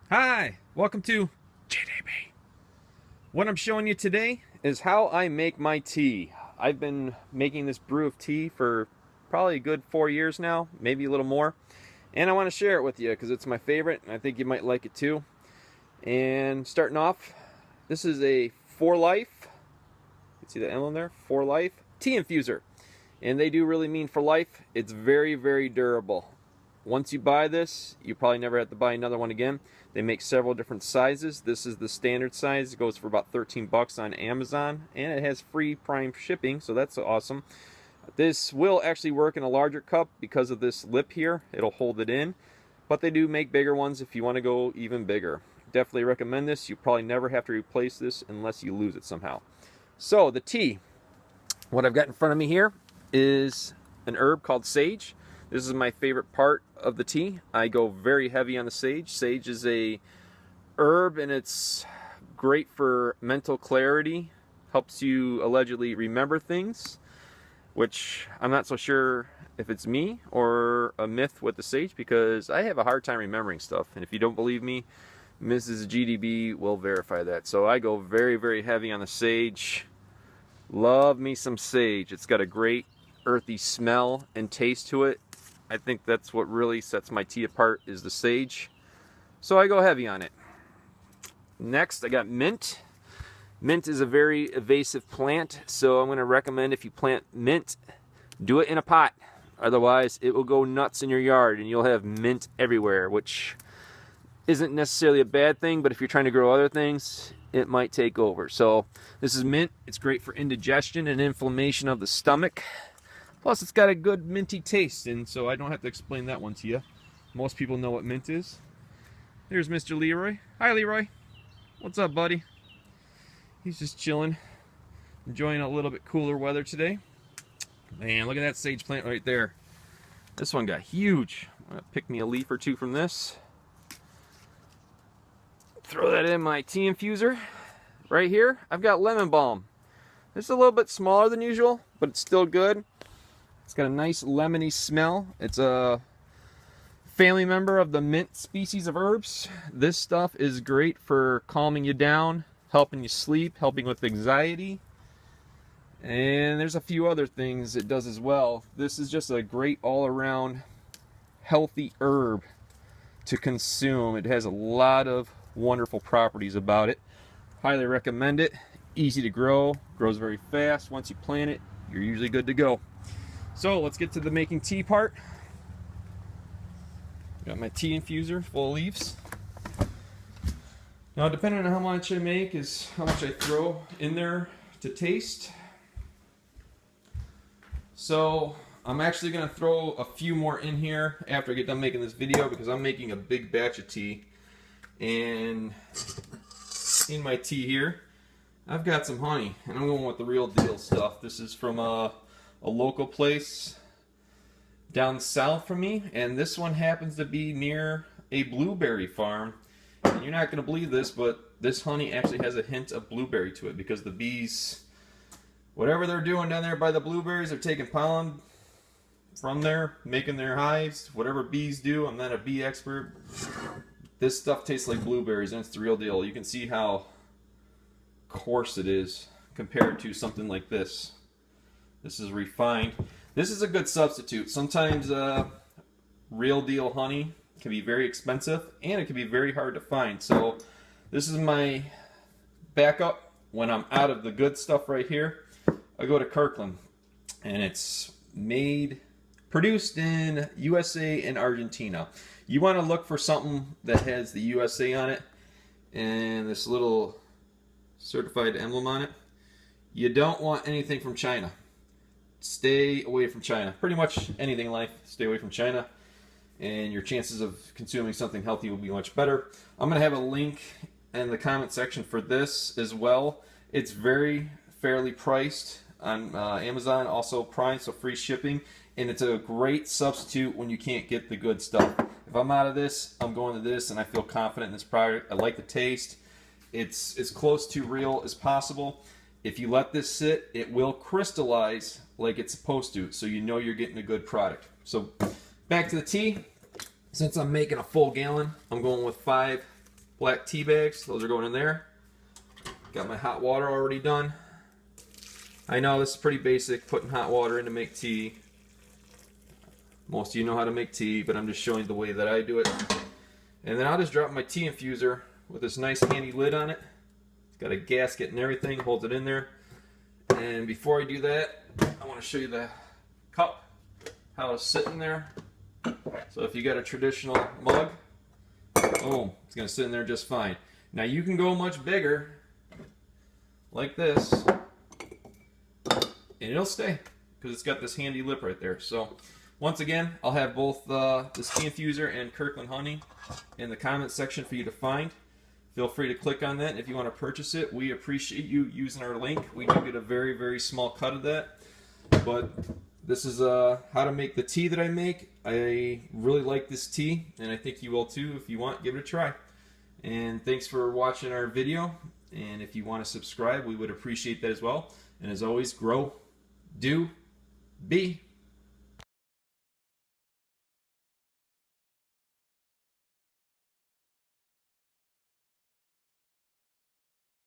Hi, welcome to GDB. What I'm showing you today is how I make my tea. I've been making this brew of tea for probably a good 4 years now, maybe a little more. And I want to share it with you because it's my favorite and I think you might like it too. And starting off, this is a ForLife. You see the emblem there? ForLife tea infuser. And they do really mean for life. It's very, very durable. Once you buy this, you probably never have to buy another one again. They make several different sizes. This is the standard size. It goes for about 13 bucks on Amazon, and it has free prime shipping, so that's awesome. This will actually work in a larger cup because of this lip here. It'll hold it in, but they do make bigger ones if you want to go even bigger. Definitely recommend this. You probably never have to replace this unless you lose it somehow. So the tea, what I've got in front of me here is an herb called sage. This is my favorite part of the tea. I go very heavy on the sage. Sage is a herb and it's great for mental clarity. Helps you allegedly remember things, which I'm not so sure if it's me or a myth with the sage because I have a hard time remembering stuff. And if you don't believe me, Mrs. GDB will verify that. So I go very, very heavy on the sage. Love me some sage. It's got a great earthy smell and taste to it. I think that's what really sets my tea apart is the sage. So I go heavy on it. Next, I got mint. Mint is a very invasive plant, so I'm going to recommend if you plant mint, do it in a pot. Otherwise, it will go nuts in your yard and you'll have mint everywhere, which isn't necessarily a bad thing, but if you're trying to grow other things, it might take over. So this is mint. It's great for indigestion and inflammation of the stomach. Plus, it's got a good minty taste, and so I don't have to explain that one to you. Most people know what mint is. There's Mr. Leroy. Hi, Leroy. What's up, buddy? He's just chilling, enjoying a little bit cooler weather today. Man, look at that sage plant right there. This one got huge. I'm gonna pick me a leaf or two from this. Throw that in my tea infuser. Right here, I've got lemon balm. This is a little bit smaller than usual, but it's still good. It's got a nice lemony smell. It's a family member of the mint species of herbs. This stuff is great for calming you down, helping you sleep, helping with anxiety. And there's a few other things it does as well. This is just a great all-around healthy herb to consume. It has a lot of wonderful properties about it. Highly recommend it. Easy to grow, grows very fast. Once you plant it, you're usually good to go. So let's get to the making tea part. Got my tea infuser full of leaves. Now, depending on how much I make is how much I throw in there to taste. So I'm actually going to throw a few more in here after I get done making this video because I'm making a big batch of tea. And in my tea here, I've got some honey, and I'm going with the real deal stuff. This is from a local place down south from me, and this one happens to be near a blueberry farm. And you're not going to believe this, but this honey actually has a hint of blueberry to it because the bees, whatever they're doing down there by the blueberries, they're taking pollen from there, making their hives. Whatever bees do, I'm not a bee expert. This stuff tastes like blueberries, and it's the real deal. You can see how coarse it is compared to something like this. This is refined. This is a good substitute. Sometimes real deal honey can be very expensive and it can be very hard to find. So this is my backup when I'm out of the good stuff right here. I go to Kirkland, and it's produced in USA and Argentina. You want to look for something that has the USA on it and this little certified emblem on it. You don't want anything from China. Stay away from China. Pretty much anything in life, stay away from China, and your chances of consuming something healthy will be much better. I'm going to have a link in the comment section for this as well. It's very fairly priced on Amazon, also Prime, so free shipping, and it's a great substitute when you can't get the good stuff. If I'm out of this, I'm going to this, and I feel confident in this product. I like the taste. It's as close to real as possible. If you let this sit, it will crystallize like it's supposed to, so you know you're getting a good product. So back to the tea. Since I'm making a full gallon, I'm going with 5 black tea bags. Those are going in there. Got my hot water already done. I know this is pretty basic, putting hot water in to make tea. Most of you know how to make tea, but I'm just showing the way that I do it. And then I'll just drop my tea infuser with this nice handy lid on it. It's got a gasket and everything, holds it in there. And before I do that, I want to show you the cup, how it's sitting there. So if you got a traditional mug, boom, it's going to sit in there just fine. Now you can go much bigger, like this, and it'll stay because it's got this handy lip right there. So once again, I'll have both this tea infuser and Kirkland honey in the comment section for you to find. Feel free to click on that if you want to purchase it. We appreciate you using our link. We do get a very, very small cut of that. But this is how to make the tea that I make. I really like this tea, and I think you will too. If you want, give it a try. And thanks for watching our video. And if you want to subscribe, we would appreciate that as well. And as always, grow, do, be.